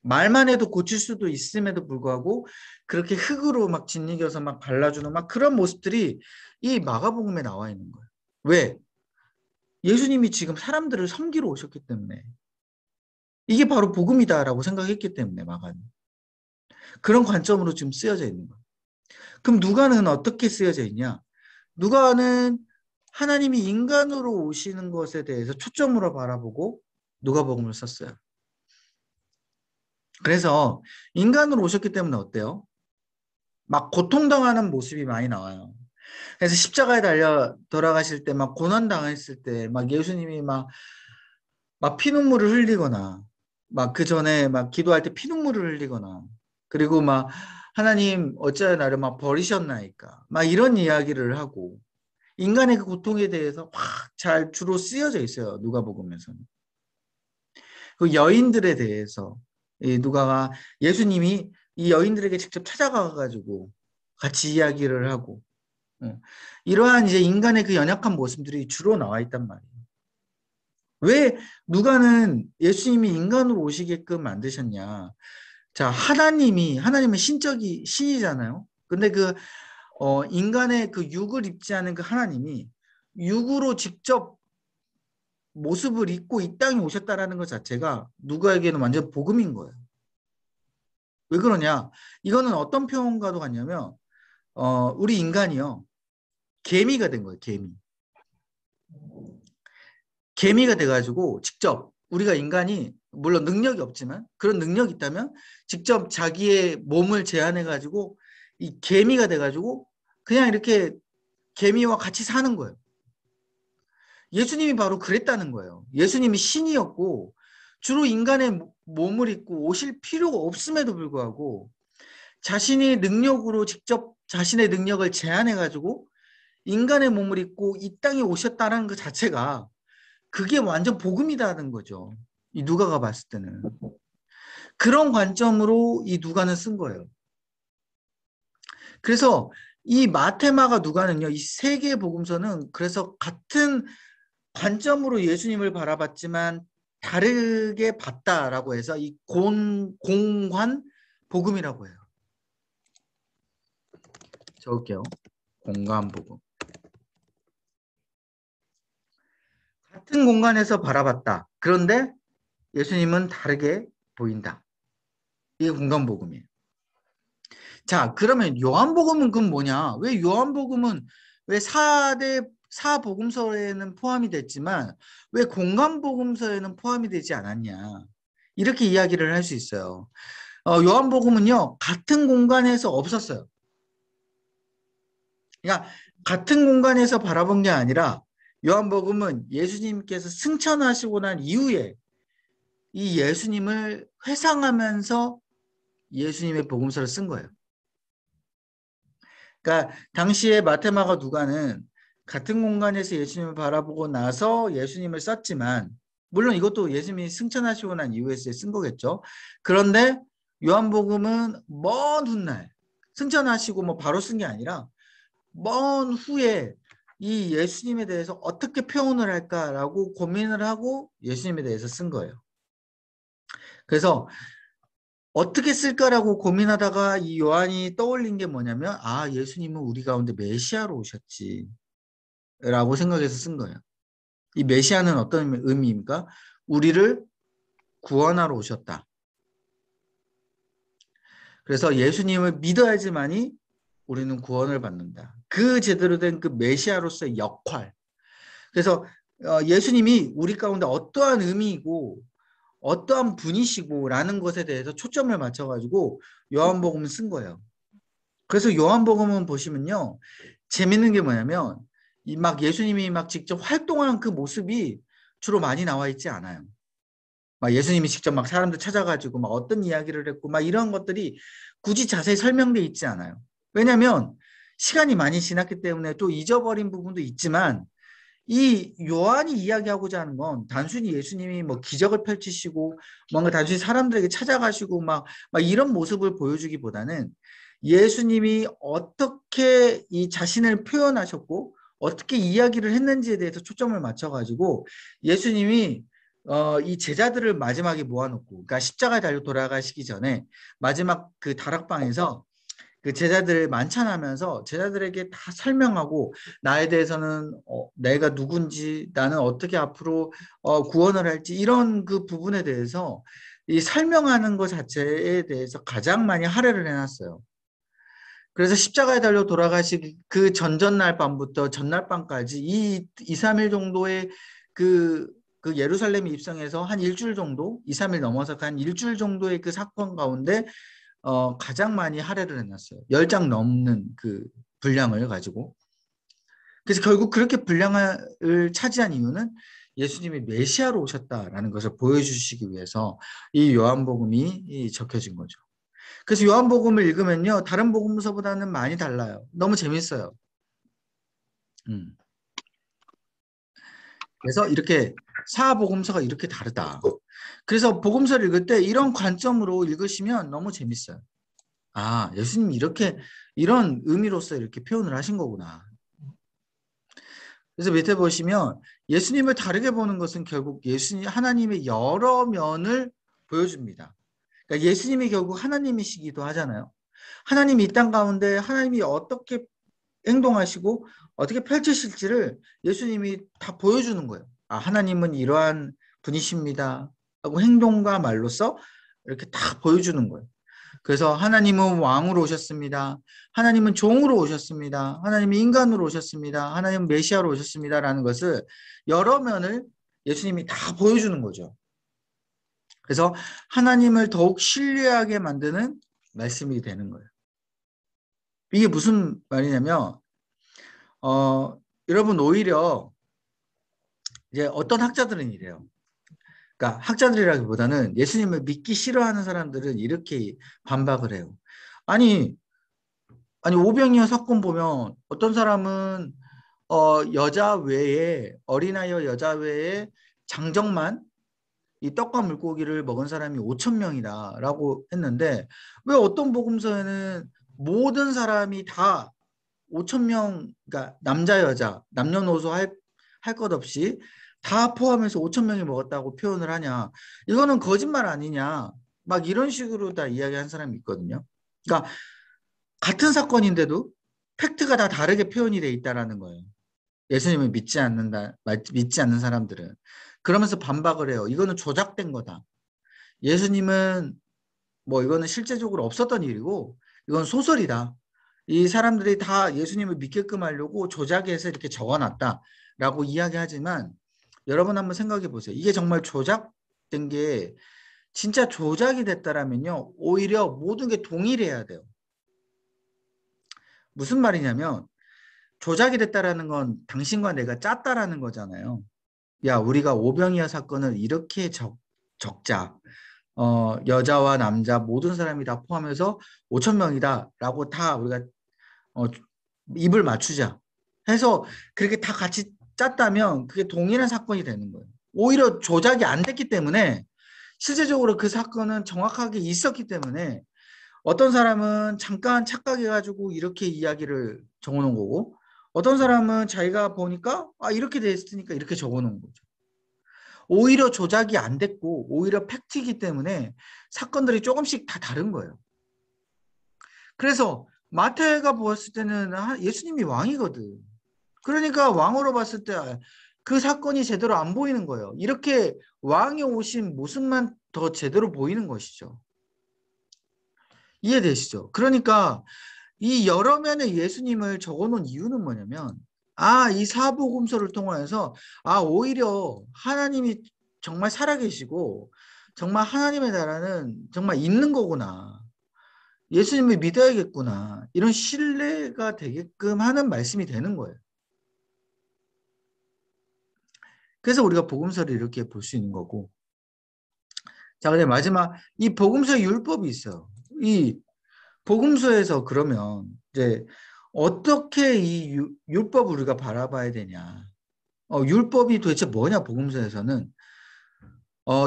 [SPEAKER 1] 말만 해도 고칠 수도 있음에도 불구하고 그렇게 흙으로 막 짓이겨서 막 발라주는 막 그런 모습들이 이 마가복음에 나와 있는 거예요. 왜? 예수님이 지금 사람들을 섬기러 오셨기 때문에, 이게 바로 복음이다라고 생각했기 때문에 마가는 그런 관점으로 지금 쓰여져 있는 거예요. 그럼 누가는 어떻게 쓰여져 있냐? 누가는 하나님이 인간으로 오시는 것에 대해서 초점으로 바라보고 누가복음을 썼어요. 그래서 인간으로 오셨기 때문에 어때요? 막 고통당하는 모습이 많이 나와요. 그래서 십자가에 달려 돌아가실 때 막 고난 당했을 때 막 예수님이 막 피눈물을 흘리거나 막 그 전에 막 기도할 때 피눈물을 흘리거나 그리고 막 하나님 어찌하여 나를 막 버리셨나이까 막 이런 이야기를 하고 인간의 그 고통에 대해서 확 잘 주로 쓰여져 있어요. 누가복음에서는. 그 여인들에 대해서 이 누가가 예수님이 이 여인들에게 직접 찾아가 가지고 같이 이야기를 하고 이러한 이제 인간의 그 연약한 모습들이 주로 나와 있단 말이에요. 왜 누가는 예수님이 인간으로 오시게끔 만드셨냐? 자, 하나님은 신적이 신이잖아요. 근데 인간의 그 육을 입지 않은 그 하나님이 육으로 직접 모습을 입고 이 땅에 오셨다라는 것 자체가 누가에게는 완전 복음인 거예요. 왜 그러냐? 이거는 어떤 표현과도 같냐면, 우리 인간이요. 개미가 된 거예요, 개미. 개미가 돼가지고 직접 우리가 인간이 물론 능력이 없지만 그런 능력이 있다면 직접 자기의 몸을 제한해가지고 이 개미가 돼가지고 그냥 이렇게 개미와 같이 사는 거예요. 예수님이 바로 그랬다는 거예요. 예수님이 신이었고 주로 인간의 몸을 입고 오실 필요가 없음에도 불구하고 자신의 능력으로 직접 자신의 능력을 제한해가지고 인간의 몸을 입고 이 땅에 오셨다는 것 자체가 그게 완전 복음이다는 거죠. 이 누가가 봤을 때는. 그런 관점으로 이 누가는 쓴 거예요. 그래서 이 마테마가 누가는요, 이 세 개의 복음서는 그래서 같은 관점으로 예수님을 바라봤지만 다르게 봤다라고 해서 이 공관 복음이라고 해요. 적을게요. 공간 복음. 같은 공간에서 바라봤다. 그런데 예수님은 다르게 보인다. 이게 공간 복음이에요. 자, 그러면 요한복음은 그럼 뭐냐? 왜 요한복음은 왜 4복음서에는 포함이 됐지만 왜 공간복음서에는 포함이 되지 않았냐? 이렇게 이야기를 할 수 있어요. 요한복음은요, 같은 공간에서 없었어요. 그러니까 같은 공간에서 바라본 게 아니라 요한복음은 예수님께서 승천하시고 난 이후에 이 예수님을 회상하면서 예수님의 복음서를 쓴 거예요. 그러니까 당시에 마테마가 누가는 같은 공간에서 예수님을 바라보고 나서 예수님을 썼지만 물론 이것도 예수님이 승천하시고 난 이후에 쓴 거겠죠. 그런데 요한복음은 먼 훗날 승천하시고 뭐 바로 쓴 게 아니라 먼 후에 이 예수님에 대해서 어떻게 표현을 할까라고 고민을 하고 예수님에 대해서 쓴 거예요. 그래서 어떻게 쓸까라고 고민하다가 이 요한이 떠올린 게 뭐냐면 예수님은 우리 가운데 메시아로 오셨지 라고 생각해서 쓴 거예요. 이 메시아는 어떤 의미입니까? 우리를 구원하러 오셨다. 그래서 예수님을 믿어야지만이 우리는 구원을 받는다. 그 제대로 된 그 메시아로서의 역할. 그래서 예수님이 우리 가운데 어떠한 의미이고 어떠한 분이시고 라는 것에 대해서 초점을 맞춰가지고 요한복음을 쓴 거예요. 그래서 요한복음은 보시면요. 재밌는 게 뭐냐면 이 막 예수님이 막 직접 활동하는 그 모습이 주로 많이 나와 있지 않아요. 막 예수님이 직접 막 사람들 찾아가지고 막 어떤 이야기를 했고 막 이런 것들이 굳이 자세히 설명돼 있지 않아요. 왜냐하면 시간이 많이 지났기 때문에 또 잊어버린 부분도 있지만 이 요한이 이야기하고자 하는 건 단순히 예수님이 뭐 기적을 펼치시고 뭔가 단순히 사람들에게 찾아가시고 막 이런 모습을 보여주기보다는 예수님이 어떻게 이 자신을 표현하셨고 어떻게 이야기를 했는지에 대해서 초점을 맞춰가지고 예수님이 이 제자들을 마지막에 모아놓고 그러니까 십자가에 달려 돌아가시기 전에 마지막 그 다락방에서 그 제자들을 만찬하면서 제자들에게 다 설명하고 나에 대해서는 내가 누군지 나는 어떻게 앞으로 구원을 할지 이런 그 부분에 대해서 이 설명하는 것 자체에 대해서 가장 많이 할애를 해놨어요. 그래서 십자가에 달려 돌아가시기 그 전전날 밤부터 전날 밤까지 이 2, 3일 정도의 그 예루살렘에 입성해서 한 일주일 정도, 2, 3일 넘어서 한 일주일 정도의 그 사건 가운데 가장 많이 할애를 해놨어요. 10장 넘는 그 분량을 가지고. 그래서 결국 그렇게 분량을 차지한 이유는 예수님이 메시아로 오셨다라는 것을 보여주시기 위해서 이 요한복음이 적혀진 거죠. 그래서 요한복음을 읽으면요, 다른 복음서보다는 많이 달라요. 너무 재밌어요. 그래서 이렇게 사복음서가 이렇게 다르다. 그래서 복음서를 읽을 때 이런 관점으로 읽으시면 너무 재밌어요. 아, 예수님이 이렇게 이런 의미로서 이렇게 표현을 하신 거구나. 그래서 밑에 보시면 예수님을 다르게 보는 것은 결국 예수님 하나님의 여러 면을 보여줍니다. 그러니까 예수님이 결국 하나님이시기도 하잖아요. 하나님이 이 땅 가운데 하나님이 어떻게 행동하시고 어떻게 펼치실지를 예수님이 다 보여주는 거예요. 아, 하나님은 이러한 분이십니다 하고 행동과 말로써 이렇게 다 보여주는 거예요. 그래서 하나님은 왕으로 오셨습니다. 하나님은 종으로 오셨습니다. 하나님은 인간으로 오셨습니다. 하나님은 메시아로 오셨습니다라는 것을 여러 면을 예수님이 다 보여주는 거죠. 그래서 하나님을 더욱 신뢰하게 만드는 말씀이 되는 거예요. 이게 무슨 말이냐면 여러분 오히려 이제 어떤 학자들은 이래요. 그러니까 학자들이라기보다는 예수님을 믿기 싫어하는 사람들은 이렇게 반박을 해요. 아니 오병이어 사건 보면 어떤 사람은 여자 외에 어린아이와 여자 외에 장정만 이 떡과 물고기를 먹은 사람이 5천 명이다라고 했는데 왜 어떤 복음서에는 모든 사람이 다 5천 명, 그러니까 남자 여자 남녀노소 할 것 없이 다 포함해서 5천 명이 먹었다고 표현을 하냐? 이거는 거짓말 아니냐? 막 이런 식으로 다 이야기한 사람이 있거든요. 그러니까 같은 사건인데도 팩트가 다 다르게 표현이 돼 있다라는 거예요. 예수님을 믿지 않는 사람들은. 그러면서 반박을 해요. 이거는 조작된 거다. 예수님은 뭐 이거는 실제적으로 없었던 일이고 이건 소설이다. 이 사람들이 다 예수님을 믿게끔 하려고 조작해서 이렇게 적어놨다라고 이야기하지만 여러분 한번 생각해 보세요. 이게 정말 조작된 게 진짜 조작이 됐다라면요. 오히려 모든 게 동일해야 돼요. 무슨 말이냐면 조작이 됐다라는 건 당신과 내가 짰다라는 거잖아요. 야, 우리가 오병이어 사건을 이렇게 적자. 여자와 남자 모든 사람이 다 포함해서 5천 명이다라고 다 우리가 어, 입을 맞추자 해서 그렇게 다 같이 짰다면 그게 동일한 사건이 되는 거예요. 오히려 조작이 안 됐기 때문에 실제적으로 그 사건은 정확하게 있었기 때문에 어떤 사람은 잠깐 착각해가지고 이렇게 이야기를 적어놓은 거고 어떤 사람은 자기가 보니까 아 이렇게 됐으니까 이렇게 적어놓은 거죠. 오히려 조작이 안 됐고 오히려 팩트이기 때문에 사건들이 조금씩 다 다른 거예요. 그래서 마태가 보았을 때는 예수님이 왕이거든. 그러니까 왕으로 봤을 때 그 사건이 제대로 안 보이는 거예요. 이렇게 왕이 오신 모습만 더 제대로 보이는 것이죠. 이해되시죠? 그러니까 이 여러 면의 예수님을 적어놓은 이유는 뭐냐면 이 사복음서를 통해서 오히려 하나님이 정말 살아계시고 정말 하나님의 나라는 정말 있는 거구나. 예수님을 믿어야겠구나. 이런 신뢰가 되게끔 하는 말씀이 되는 거예요. 그래서 우리가 복음서를 이렇게 볼 수 있는 거고. 자, 근데 마지막 이 복음서 율법이 있어요. 이 복음서에서 그러면 이제 어떻게 이 율법을 우리가 바라봐야 되냐. 율법이 도대체 뭐냐, 복음서에서는.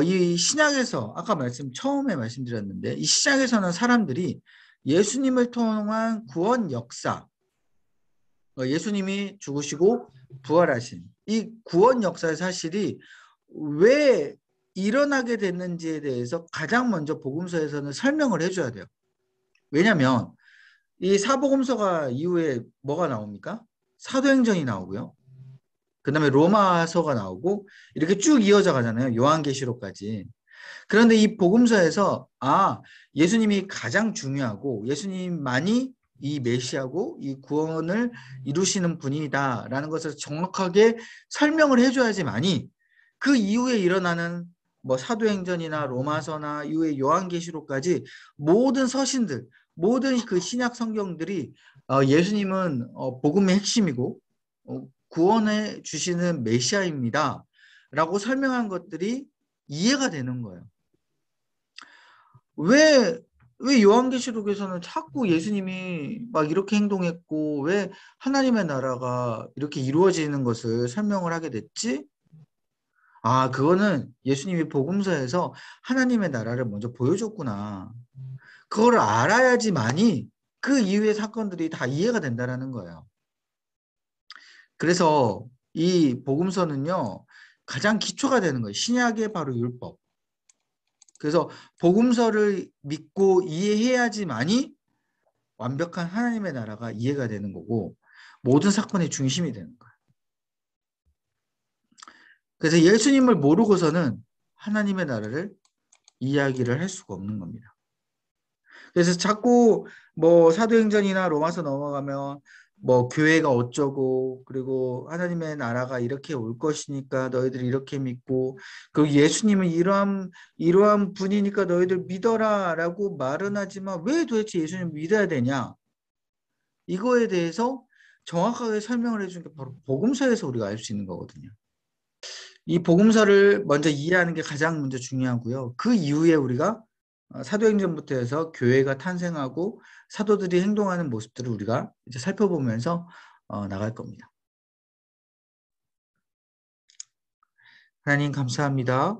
[SPEAKER 1] 이 신약에서, 아까 처음에 말씀드렸는데, 이 신약에서는 사람들이 예수님을 통한 구원 역사, 예수님이 죽으시고 부활하신 이 구원 역사의 사실이 왜 일어나게 됐는지에 대해서 가장 먼저 복음서에서는 설명을 해줘야 돼요. 왜냐하면 이 사복음서가 이후에 뭐가 나옵니까? 사도행전이 나오고요. 그 다음에 로마서가 나오고 이렇게 쭉 이어져 가잖아요. 요한계시록까지. 그런데 이 복음서에서 예수님이 가장 중요하고 예수님만이 이 메시아고 이 구원을 이루시는 분이다라는 것을 정확하게 설명을 해줘야지만이 그 이후에 일어나는 뭐 사도행전이나 로마서나 이후에 요한계시록까지 모든 서신들, 모든 그 신약 성경들이 예수님은 복음의 핵심이고 구원해 주시는 메시아입니다. 라고 설명한 것들이 이해가 되는 거예요. 왜 요한계시록에서는 자꾸 예수님이 막 이렇게 행동했고 왜 하나님의 나라가 이렇게 이루어지는 것을 설명을 하게 됐지? 아, 그거는 예수님이 복음서에서 하나님의 나라를 먼저 보여줬구나. 그걸 알아야지만이 그 이후의 사건들이 다 이해가 된다는 거예요. 그래서 이 복음서는요, 가장 기초가 되는 거예요. 신약의 바로 율법. 그래서 복음서를 믿고 이해해야지만이 완벽한 하나님의 나라가 이해가 되는 거고 모든 사건의 중심이 되는 거예요. 그래서 예수님을 모르고서는 하나님의 나라를 이야기를 할 수가 없는 겁니다. 그래서 자꾸 뭐 사도행전이나 로마서 넘어가면 뭐 교회가 어쩌고 그리고 하나님의 나라가 이렇게 올 것이니까 너희들 이렇게 믿고 그리고 예수님은 이러한 분이니까 너희들 믿어라라고 말은 하지만 왜 도대체 예수님 믿어야 되냐? 이거에 대해서 정확하게 설명을 해준 게 바로 복음서에서 우리가 알 수 있는 거거든요. 이 복음서를 먼저 이해하는 게 가장 먼저 중요하고요. 그 이후에 우리가 사도행전부터 해서 교회가 탄생하고 사도들이 행동하는 모습들을 우리가 이제 살펴보면서 나갈 겁니다. 하나님 감사합니다.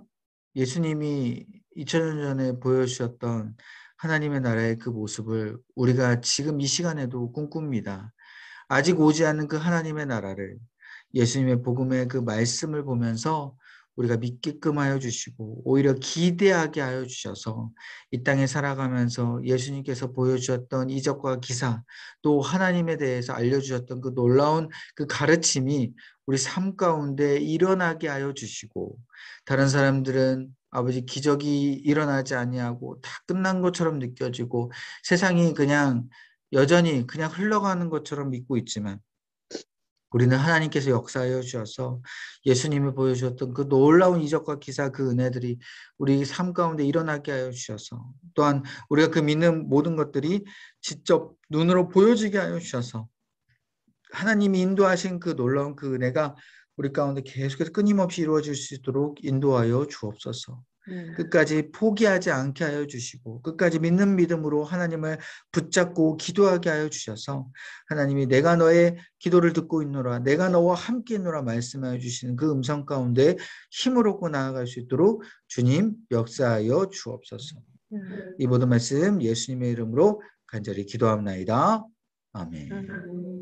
[SPEAKER 1] 예수님이 2000년 전에 보여주셨던 하나님의 나라의 그 모습을 우리가 지금 이 시간에도 꿈꿉니다. 아직 오지 않은 그 하나님의 나라를 예수님의 복음의 그 말씀을 보면서 우리가 믿게끔 하여 주시고 오히려 기대하게 하여 주셔서 이 땅에 살아가면서 예수님께서 보여주셨던 이적과 기사 또 하나님에 대해서 알려주셨던 그 놀라운 그 가르침이 우리 삶 가운데 일어나게 하여 주시고 다른 사람들은 아버지 기적이 일어나지 아니하고 다 끝난 것처럼 느껴지고 세상이 그냥 여전히 그냥 흘러가는 것처럼 믿고 있지만 우리는 하나님께서 역사하여 주셔서 예수님이 보여주셨던 그 놀라운 이적과 기사 그 은혜들이 우리 삶 가운데 일어나게 하여 주셔서 또한 우리가 그 믿는 모든 것들이 직접 눈으로 보여지게 하여 주셔서 하나님이 인도하신 그 놀라운 그 은혜가 우리 가운데 계속해서 끊임없이 이루어질 수 있도록 인도하여 주옵소서. 끝까지 포기하지 않게 하여 주시고 끝까지 믿는 믿음으로 하나님을 붙잡고 기도하게 하여 주셔서 하나님이 내가 너의 기도를 듣고 있노라 내가 너와 함께 있노라 말씀하여 주시는 그 음성 가운데 힘을 얻고 나아갈 수 있도록 주님 역사하여 주옵소서. 이 모든 말씀 예수님의 이름으로 간절히 기도합나이다. 아멘.